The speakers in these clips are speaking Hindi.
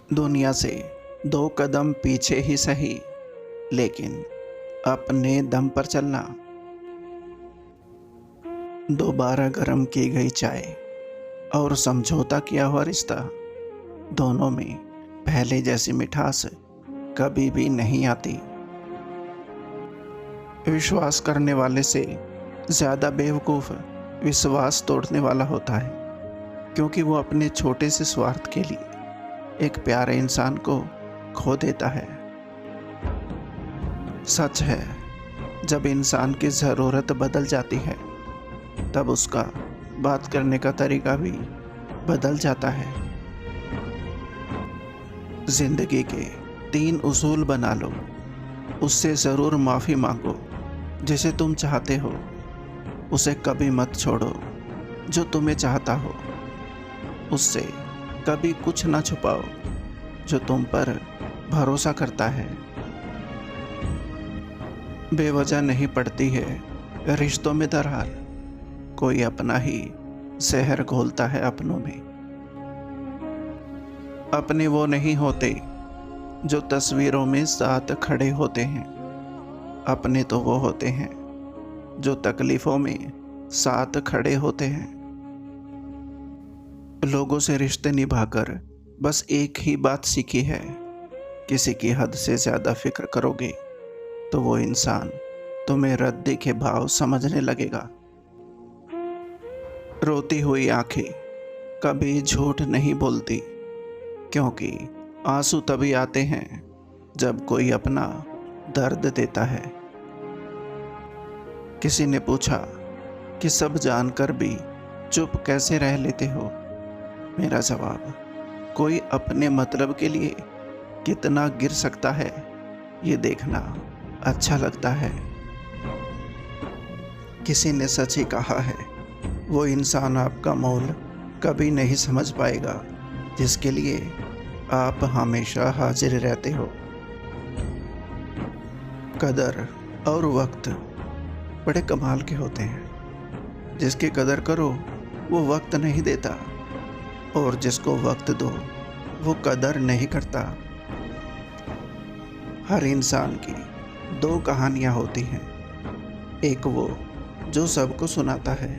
दुनिया से दो कदम पीछे ही सही, लेकिन अपने दम पर चलना। दोबारा गर्म की गई चाय और समझौता किया हुआ रिश्ता, दोनों में पहले जैसी मिठास कभी भी नहीं आती। विश्वास करने वाले से ज़्यादा बेवकूफ़ विश्वास तोड़ने वाला होता है, क्योंकि वो अपने छोटे से स्वार्थ के लिए एक प्यारे इंसान को खो देता है। सच है, जब इंसान की ज़रूरत बदल जाती है तब उसका बात करने का तरीका भी बदल जाता है। जिंदगी के 3 उसूल बना लो। उससे ज़रूर माफ़ी मांगो जिसे तुम चाहते हो। उसे कभी मत छोड़ो जो तुम्हें चाहता हो। उससे कभी कुछ ना छुपाओ जो तुम पर भरोसा करता है। बेवजह नहीं पड़ती है रिश्तों में दरार, कोई अपना ही जहर घोलता है अपनों में। अपने वो नहीं होते जो तस्वीरों में साथ खड़े होते हैं, अपने तो वो होते हैं जो तकलीफ़ों में साथ खड़े होते हैं। लोगों से रिश्ते निभाकर बस एक ही बात सीखी है, किसी की हद से ज़्यादा फिक्र करोगे तो वो इंसान तुम्हें रद्दी के भाव समझने लगेगा। रोती हुई आंखें कभी झूठ नहीं बोलती, क्योंकि आंसू तभी आते हैं जब कोई अपना दर्द देता है। किसी ने पूछा कि सब जानकर भी चुप कैसे रह लेते हो। मेरा जवाब, कोई अपने मतलब के लिए कितना गिर सकता है ये देखना अच्छा लगता है। किसी ने सच ही कहा है, वो इंसान आपका मोल कभी नहीं समझ पाएगा जिसके लिए आप हमेशा हाजिर रहते हो। कदर और वक्त बड़े कमाल के होते हैं। जिसकी कदर करो वो वक्त नहीं देता, और जिसको वक्त दो वो कदर नहीं करता। हर इंसान की 2 कहानियाँ होती हैं, एक वो जो सबको सुनाता है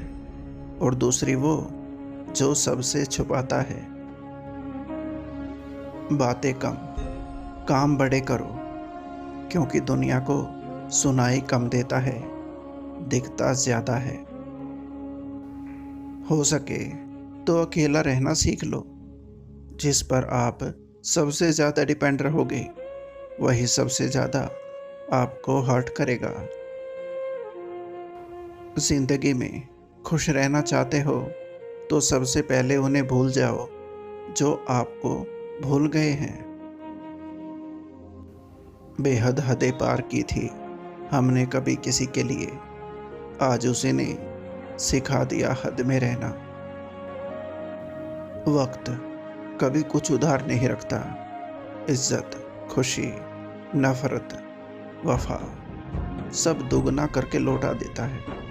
और दूसरी वो जो सबसे छुपाता है। बातें कम, काम बड़े करो, क्योंकि दुनिया को सुनाई कम देता है, दिखता ज़्यादा है। हो सके तो अकेला रहना सीख लो। जिस पर आप सबसे ज़्यादा डिपेंड रहोगे वही सबसे ज़्यादा आपको हर्ट करेगा। जिंदगी में खुश रहना चाहते हो तो सबसे पहले उन्हें भूल जाओ जो आपको भूल गए हैं। बेहद हदें पार की थी हमने कभी किसी के लिए, आज उसी ने सिखा दिया हद में रहना। वक्त कभी कुछ उधार नहीं रखता, इज्जत, खुशी, नफरत, वफा सब दुगना करके लौटा देता है।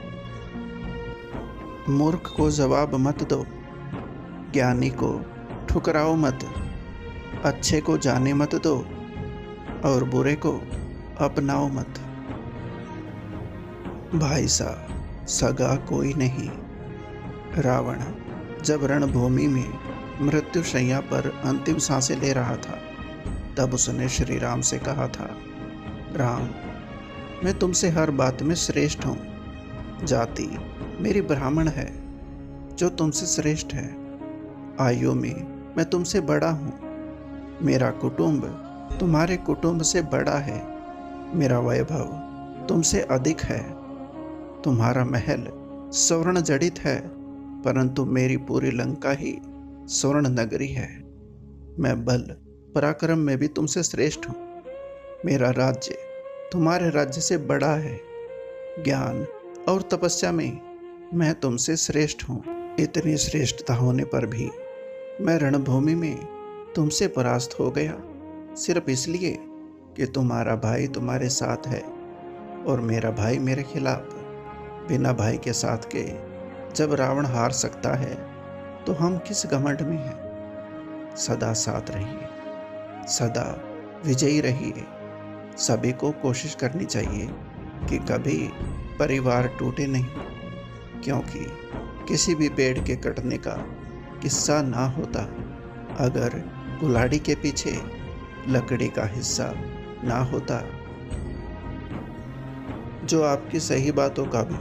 मूर्ख को जवाब मत दो, ज्ञानी को ठुकराओ मत, अच्छे को जाने मत दो और बुरे को अपनाओ मत। भाई सा सगा कोई नहीं। रावण जब रणभूमि में मृत्युशैया पर अंतिम सांसें ले रहा था तब उसने श्री राम से कहा था, राम, मैं तुमसे हर बात में श्रेष्ठ हूँ। जाति मेरी ब्राह्मण है जो तुमसे श्रेष्ठ है। आयु में मैं तुमसे बड़ा हूँ। मेरा कुटुंब तुम्हारे कुटुंब से बड़ा है। मेरा वैभव तुमसे अधिक है। तुम्हारा महल स्वर्ण जड़ित है, परंतु मेरी पूरी लंका ही स्वर्ण नगरी है। मैं बल पराक्रम में भी तुमसे श्रेष्ठ हूँ। मेरा राज्य तुम्हारे राज्य से बड़ा है। ज्ञान और तपस्या में मैं तुमसे श्रेष्ठ हूँ। इतनी श्रेष्ठता होने पर भी मैं रणभूमि में तुमसे परास्त हो गया, सिर्फ इसलिए कि तुम्हारा भाई तुम्हारे साथ है और मेरा भाई मेरे खिलाफ। बिना भाई के साथ के जब रावण हार सकता है तो हम किस घमंड में हैं। सदा साथ रहिए। सदा विजयी रहिए। सभी को कोशिश करनी चाहिए कि कभी परिवार टूटे नहीं, क्योंकि किसी भी पेड़ के कटने का किस्सा ना होता अगर कुल्हाड़ी के पीछे लकड़ी का हिस्सा ना होता। जो आपकी सही बातों का भी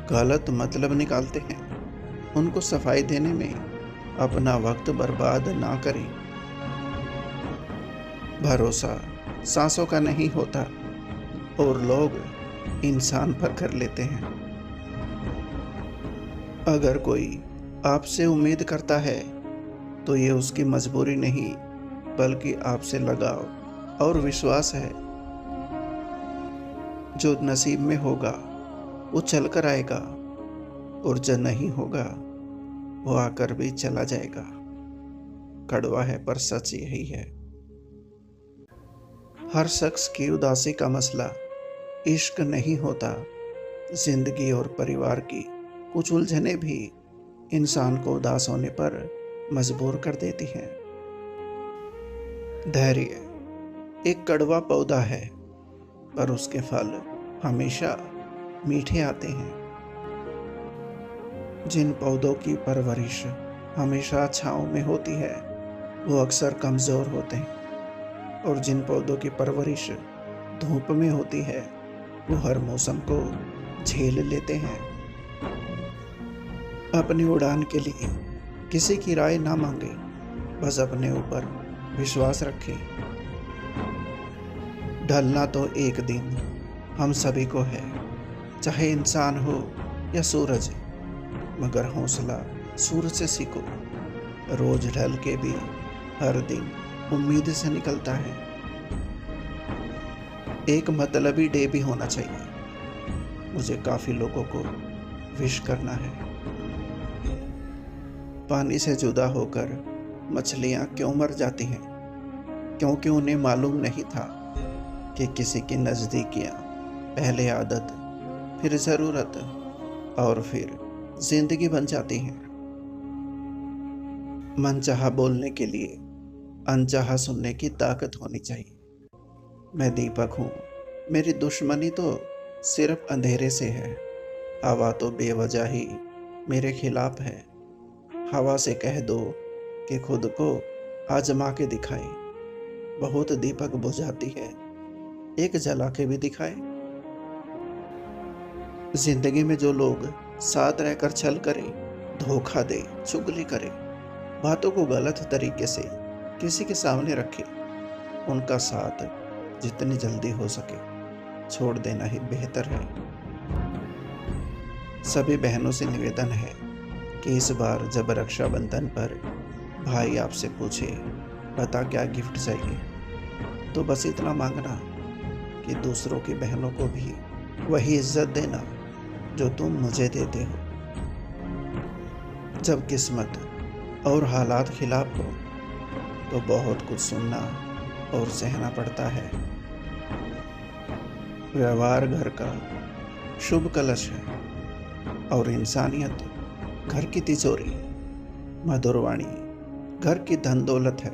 गलत मतलब निकालते हैं, उनको सफाई देने में अपना वक्त बर्बाद ना करें। भरोसा सांसों का नहीं होता और लोग इंसान पर कर लेते हैं। अगर कोई आपसे उम्मीद करता है तो ये उसकी मजबूरी नहीं, बल्कि आपसे लगाव और विश्वास है। जो नसीब में होगा वो चल कर आएगा, और जो नहीं होगा वो आकर भी चला जाएगा। कड़वा है पर सच यही है। हर शख्स की उदासी का मसला इश्क नहीं होता। जिंदगी और परिवार की कुछ उलझने भी इंसान को उदास होने पर मजबूर कर देती हैं। धैर्य एक कड़वा पौधा है, पर उसके फल हमेशा मीठे आते हैं। जिन पौधों की परवरिश हमेशा छांव में होती है वो अक्सर कमज़ोर होते हैं, और जिन पौधों की परवरिश धूप में होती है वो हर मौसम को झेल लेते हैं। अपनी उड़ान के लिए किसी की राय ना मांगे, बस अपने ऊपर विश्वास रखें। ढलना तो एक दिन हम सभी को है, चाहे इंसान हो या सूरज, मगर हौसला सूरज से सीखो। रोज ढल के भी हर दिन उम्मीद से निकलता है। एक मतलबी डे भी होना चाहिए। मुझे काफ़ी लोगों को विश करना है। पानी से जुदा होकर मछलियाँ क्यों मर जाती हैं? क्योंकि उन्हें मालूम नहीं था कि किसी की नज़दीकियाँ पहले आदत, फिर ज़रूरत और फिर जिंदगी बन जाती हैं। मनचाहा बोलने के लिए अनचाहा सुनने की ताकत होनी चाहिए। मैं दीपक हूँ, मेरी दुश्मनी तो सिर्फ अंधेरे से है। हवा तो बेवजह ही मेरे खिलाफ है। हवा से कह दो कि खुद को आजमा के दिखाए। बहुत दीपक बुझाती है, एक जला के भी दिखाए। जिंदगी में जो लोग साथ रहकर छल करे, धोखा दे, चुगली करे, बातों को गलत तरीके से किसी के सामने रखे, उनका साथ जितनी जल्दी हो सके छोड़ देना ही बेहतर है। सभी बहनों से निवेदन है कि इस बार जब रक्षाबंधन पर भाई आपसे पूछे बता क्या गिफ्ट चाहिए, तो बस इतना मांगना कि दूसरों की बहनों को भी वही इज्जत देना जो तुम मुझे देते हो। जब किस्मत और हालात खिलाफ हो तो बहुत कुछ सुनना और सहना पड़ता है। व्यवहार घर का शुभ कलश है और इंसानियत घर की तिजोरी। मधुरवाणी घर की धन दौलत है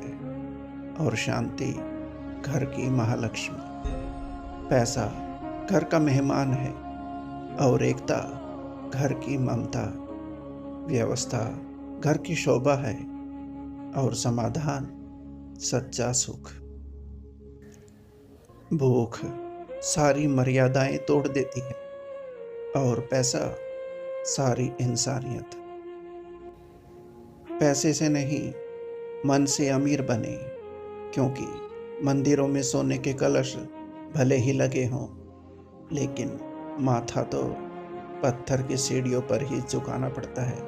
और शांति घर की महालक्ष्मी। पैसा घर का मेहमान है और एकता घर की ममता। व्यवस्था घर की शोभा है और समाधान सच्चा सुख। भूख सारी मर्यादाएं तोड़ देती है और पैसा सारी इंसानियत। पैसे से नहीं, मन से अमीर बने, क्योंकि मंदिरों में सोने के कलश भले ही लगे हों, लेकिन माथा तो पत्थर की सीढ़ियों पर ही झुकाना पड़ता है।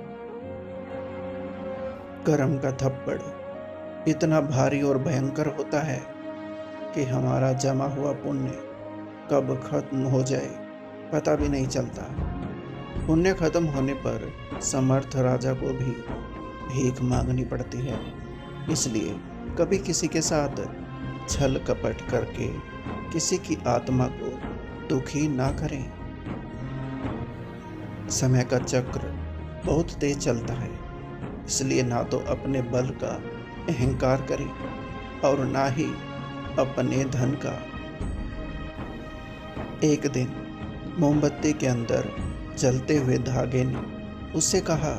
कर्म का थप्पड़ इतना भारी और भयंकर होता है कि हमारा जमा हुआ पुण्य कब खत्म हो जाए पता भी नहीं चलता। पुण्य खत्म होने पर समर्थ राजा को भी भीख मांगनी पड़ती है। इसलिए कभी किसी के साथ छल कपट करके किसी की आत्मा को दुखी ना करें। समय का चक्र बहुत तेज चलता है, इसलिए ना तो अपने बल का अहंकार करें और ना ही अपने धन का। एक दिन मोमबत्ती के अंदर जलते हुए धागे ने उससे कहा,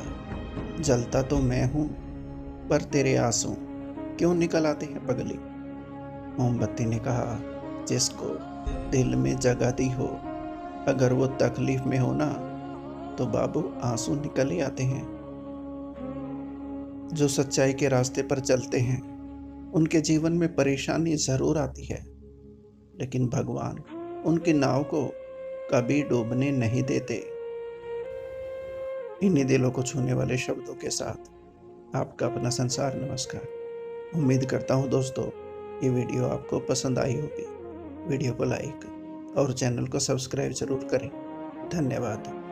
जलता तो मैं हूं, पर तेरे आंसू क्यों निकल आते हैं पगली। मोमबत्ती ने कहा, जिसको दिल में जगह दी हो, अगर वो तकलीफ में हो ना, तो बाबू आंसू निकल ही आते हैं। जो सच्चाई के रास्ते पर चलते हैं उनके जीवन में परेशानी जरूर आती है, लेकिन भगवान उनकी नाव को कभी डूबने नहीं देते। इन्हीं दिलों को छूने वाले शब्दों के साथ आपका अपना संसार नमस्कार। उम्मीद करता हूँ दोस्तों ये वीडियो आपको पसंद आई होगी। वीडियो को लाइक और चैनल को सब्सक्राइब जरूर करें। धन्यवाद।